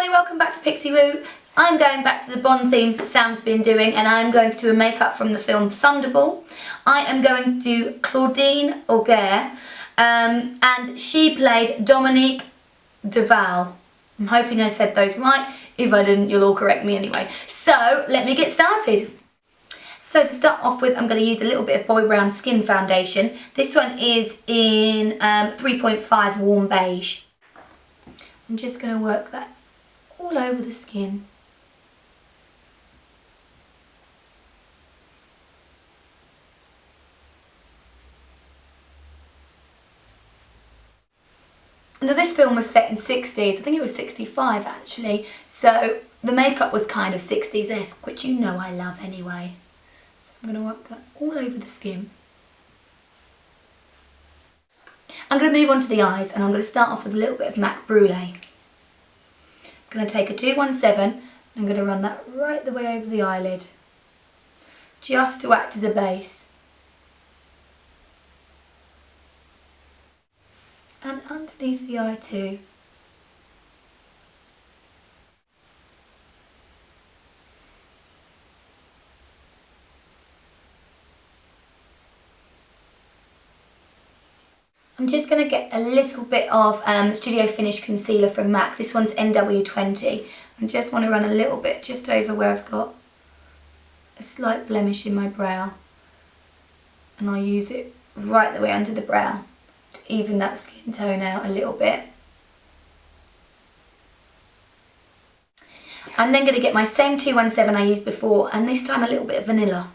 everybody, welcome back to Pixie Woo. I'm going back to the Bond themes that Sam's been doing, and I'm going to do a makeup from the film Thunderball. I am going to do Claudine Auger, and she played Dominique Duval. I'm hoping I said those right. If I didn't, you'll all correct me anyway. So let me get started. So to start off with, I'm going to use a little bit of Bobbi Brown Skin Foundation. This one is in 3.5 Warm Beige. I'm just going to work that all over the skin. Now this film was set in 60s, I think it was 65 actually, so the makeup was kind of 60s-esque, which you know I love anyway. So I'm going to work that all over the skin. I'm going to move on to the eyes, and I'm going to start off with a little bit of MAC Brule. I'm going to take a 217 and I'm going to run that right the way over the eyelid, just to act as a base. And underneath the eye too. I'm just going to get a little bit of Studio Finish Concealer from MAC. This one's NW20. I just want to run a little bit just over where I've got a slight blemish in my brow. And I'll use it right the way under the brow to even that skin tone out a little bit. I'm then going to get my same 217 I used before, and this time a little bit of vanilla.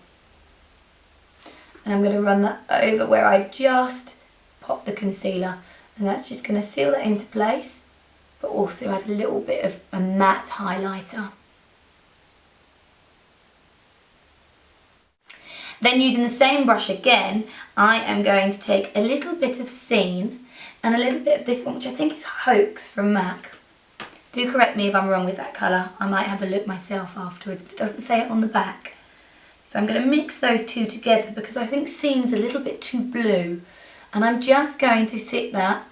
And I'm going to run that over where I just pop the concealer, and that's just going to seal that into place, but also add a little bit of a matte highlighter. Then using the same brush again, I am going to take a little bit of Scene and a little bit of this one, which I think is Haux from MAC. Do correct me if I'm wrong with that colour, I might have a look myself afterwards, but it doesn't say it on the back. So I'm going to mix those two together because I think Scene's a little bit too blue. And I'm just going to sit that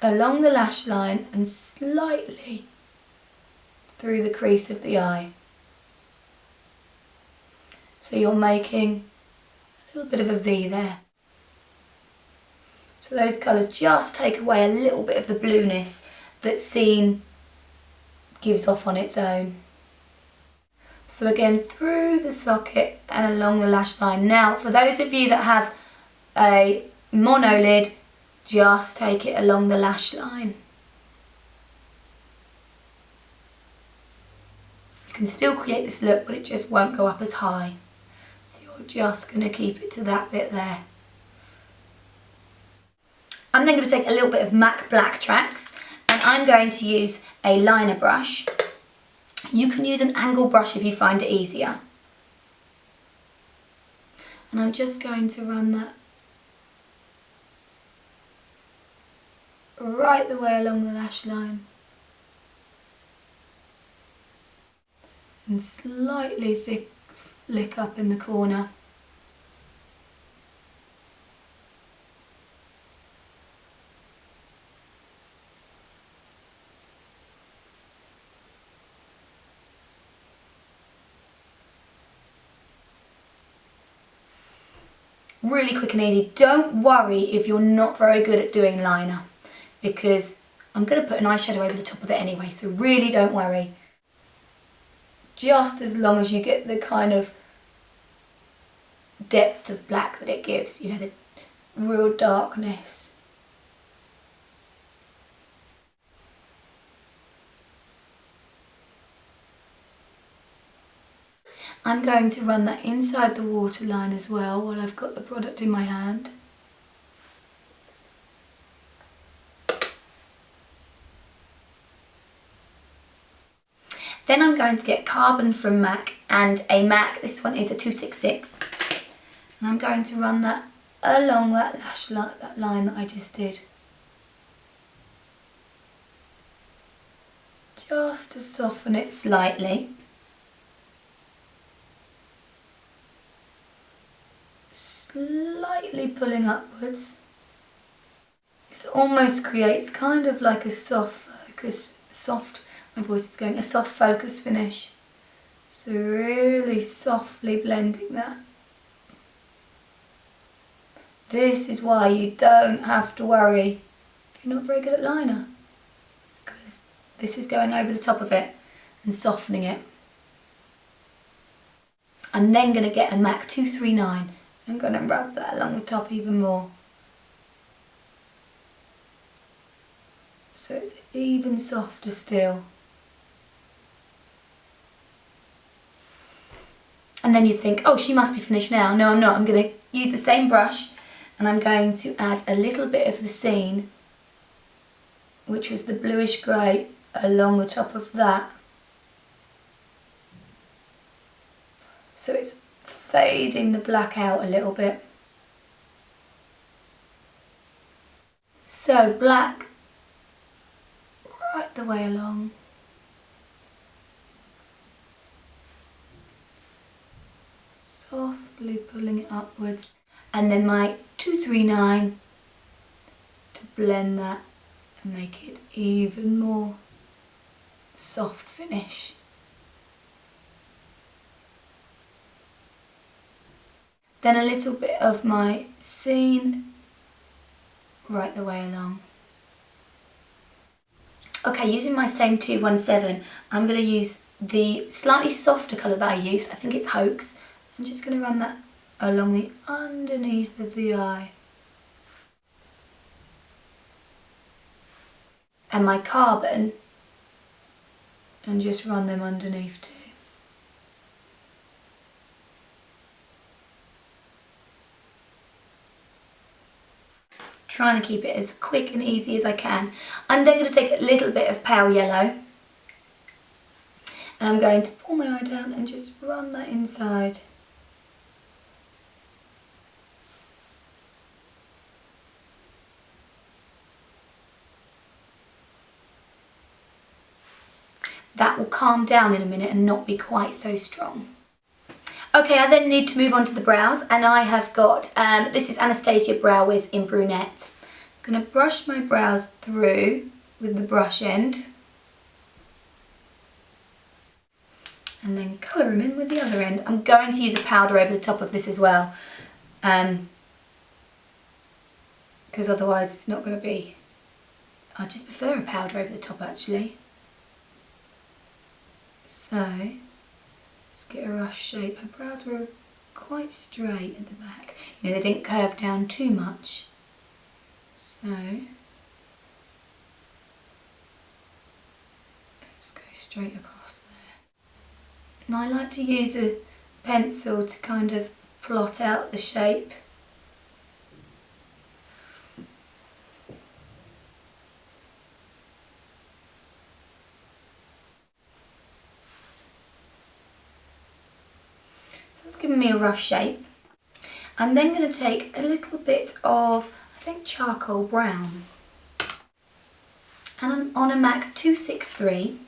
along the lash line and slightly through the crease of the eye. So you're making a little bit of a V there. So those colours just take away a little bit of the blueness that Scene gives off on its own. So again, through the socket and along the lash line. Now, for those of you that have a mono lid, just take it along the lash line. You can still create this look, but it just won't go up as high. So you're just going to keep it to that bit there. I'm then going to take a little bit of MAC Blacktrack, and I'm going to use a liner brush. You can use an angle brush if you find it easier. And I'm just going to run that right the way along the lash line and slightly flick up in the corner. Really quick and easy. Don't worry if you're not very good at doing liner, because I'm going to put an eyeshadow over the top of it anyway, so really don't worry. Just as long as you get the kind of depth of black that it gives, you know, the real darkness. I'm going to run that inside the waterline as well while I've got the product in my hand. Then I'm going to get Carbon from MAC and a MAC, this one is a 266, and I'm going to run that along that lash line, that line that I just did. Just to soften it slightly. Slightly pulling upwards. This almost creates kind of like a soft focus soft, my voice is going, a soft focus finish. So really softly blending that. This is why you don't have to worry if you're not very good at liner, because this is going over the top of it and softening it. I'm then going to get a MAC 239. I'm going to rub that along the top even more. So it's even softer still. And then you think, oh, she must be finished now. No, I'm not. I'm going to use the same brush and I'm going to add a little bit of the Scene, which was the bluish grey, along the top of that. So it's fading the black out a little bit. So black right the way along. Softly pulling it upwards. And then my 239 to blend that and make it even more soft finish. Then a little bit of my Scene right the way along. Okay, using my same 217, I'm going to use the slightly softer colour that I used. I think it's Haux. I'm just going to run that along the underneath of the eye. And my Carbon, and just run them underneath too. Trying to keep it as quick and easy as I can. I'm then going to take a little bit of pale yellow and I'm going to pull my eye down and just run that inside. That will calm down in a minute and not be quite so strong. Okay, I then need to move on to the brows, and I have got, this is Anastasia Brow Wiz in Brunette. I'm going to brush my brows through with the brush end. And then colour them in with the other end. I'm going to use a powder over the top of this as well. Because otherwise it's not going to be... I just prefer a powder over the top actually. So... get a rough shape. Her brows were quite straight at the back. You know, they didn't curve down too much. So let's go straight across there. And I like to use a pencil to kind of plot out the shape. That's given me a rough shape. I'm then going to take a little bit of, I think, charcoal brown. And I'm on a MAC 263.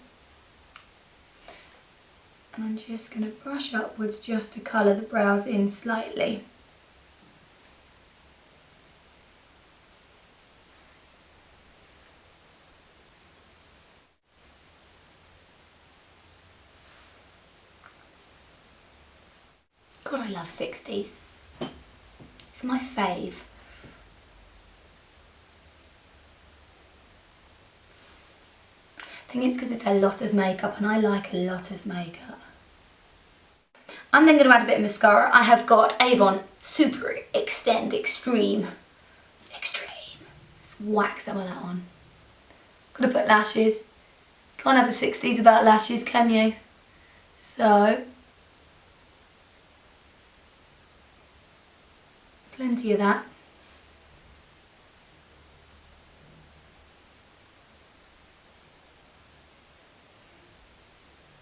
And I'm just going to brush upwards just to colour the brows in slightly. God, I love 60s. It's my fave. I think it's because it's a lot of makeup and I like a lot of makeup. I'm then going to add a bit of mascara. I have got Avon Super Extend Extreme. Extreme. Let's whack some of that on. Gotta put lashes. Can't have the 60s without lashes, can you? So... plenty of that.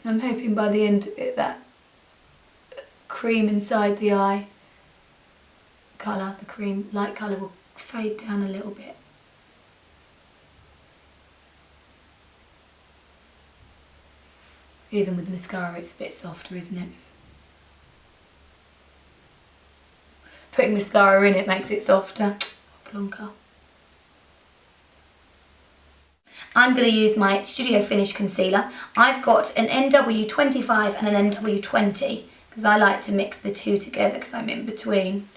I'm hoping by the end of it that cream inside the eye colour, the cream light colour, will fade down a little bit. Even with mascara it's a bit softer, isn't it? Putting mascara in it makes it softer. Plonker. I'm going to use my Studio Finish concealer. I've got an NW25 and an NW20 because I like to mix the two together because I'm in between.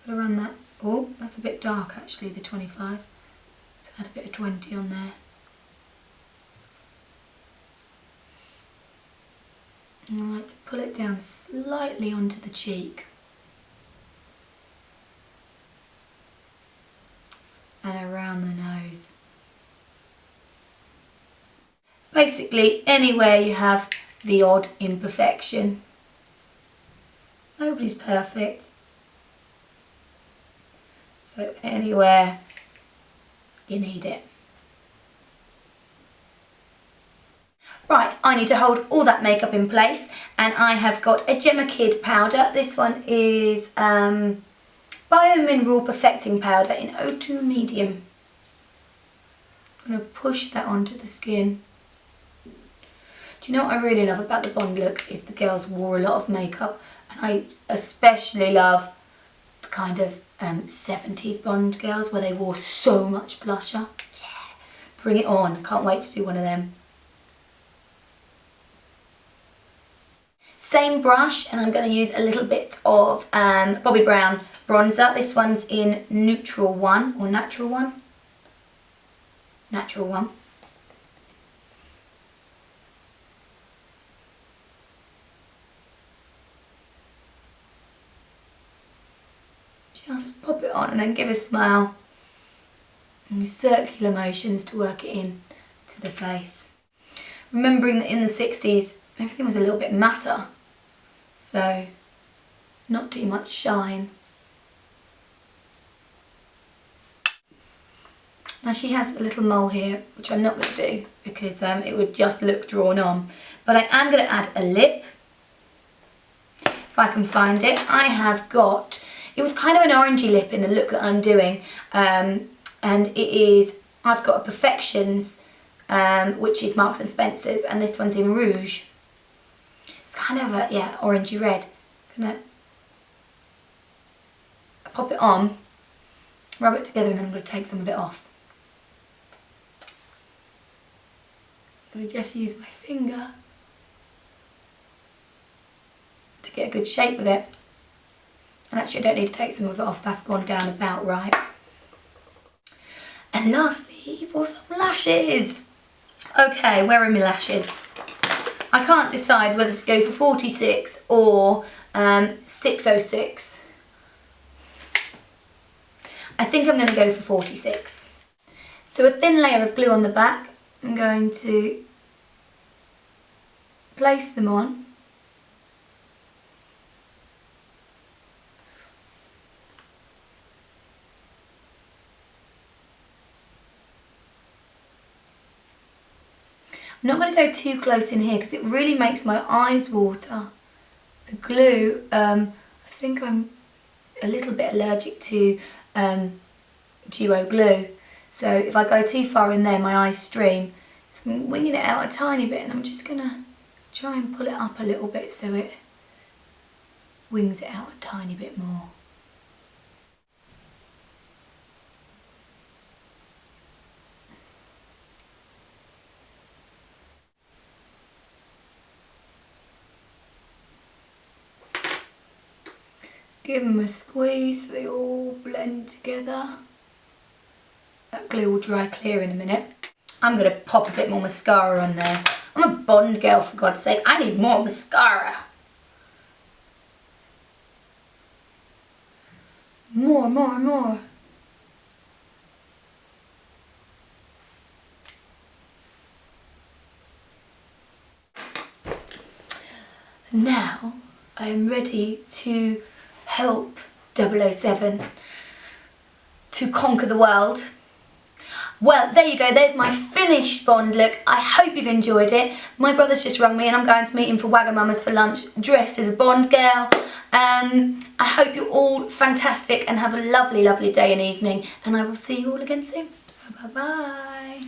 I'm going to run that. Oh, that's a bit dark actually, the 25. So add a bit of 20 on there. And I like to pull it down slightly onto the cheek. And around the nose. Basically anywhere you have the odd imperfection. Nobody's perfect. So anywhere you need it. Right, I need to hold all that makeup in place, and I have got a Jemma Kid powder. This one is Bio-Mineral Perfecting Powder in 02 Medium. I'm going to push that onto the skin. Do you know what I really love about the Bond looks is the girls wore a lot of makeup, and I especially love the kind of 70s Bond girls where they wore so much blusher. Yeah, bring it on. I can't wait to do one of them. Same brush, and I'm going to use a little bit of Bobbi Brown bronzer. This one's in Neutral 1 or Natural 1. Natural 1. Just pop it on and then give a smile. And circular motions to work it in to the face. Remembering that in the 60s everything was a little bit matter. So, not too much shine. Now she has a little mole here, which I'm not going to do because it would just look drawn on. But I am going to add a lip, if I can find it. I have got, it was kind of an orangey lip in the look that I'm doing. And it is, I've got a Perfections, which is Marks and Spencer's, and this one's in Rouge. It's kind of a, yeah, orangey red. I'm going to pop it on, rub it together, and then I'm going to take some of it off. I'm going to just use my finger to get a good shape with it. And actually I don't need to take some of it off, that's gone down about right. And lastly, for some lashes. Okay, where are my lashes? I can't decide whether to go for 46 or 606. I think I'm going to go for 46. So a thin layer of glue on the back. I'm going to place them on. I'm not going to go too close in here because it really makes my eyes water. The glue, I think I'm a little bit allergic to duo glue. So if I go too far in there, my eyes stream. So I'm winging it out a tiny bit, and I'm just going to try and pull it up a little bit so it wings it out a tiny bit more. Give them a squeeze so they all blend together. That glue will dry clear in a minute. I'm going to pop a bit more mascara on there. I'm a Bond girl, for God's sake. I need more mascara. More, more, more. Now I am ready to help 007 to conquer the world. Well, there you go, there's my finished Bond look. I hope you've enjoyed it. My brother's just rung me and I'm going to meet him for Wagamama's for lunch, dressed as a Bond girl. I hope you're all fantastic and have a lovely, lovely day and evening, and I will see you all again soon. Bye bye.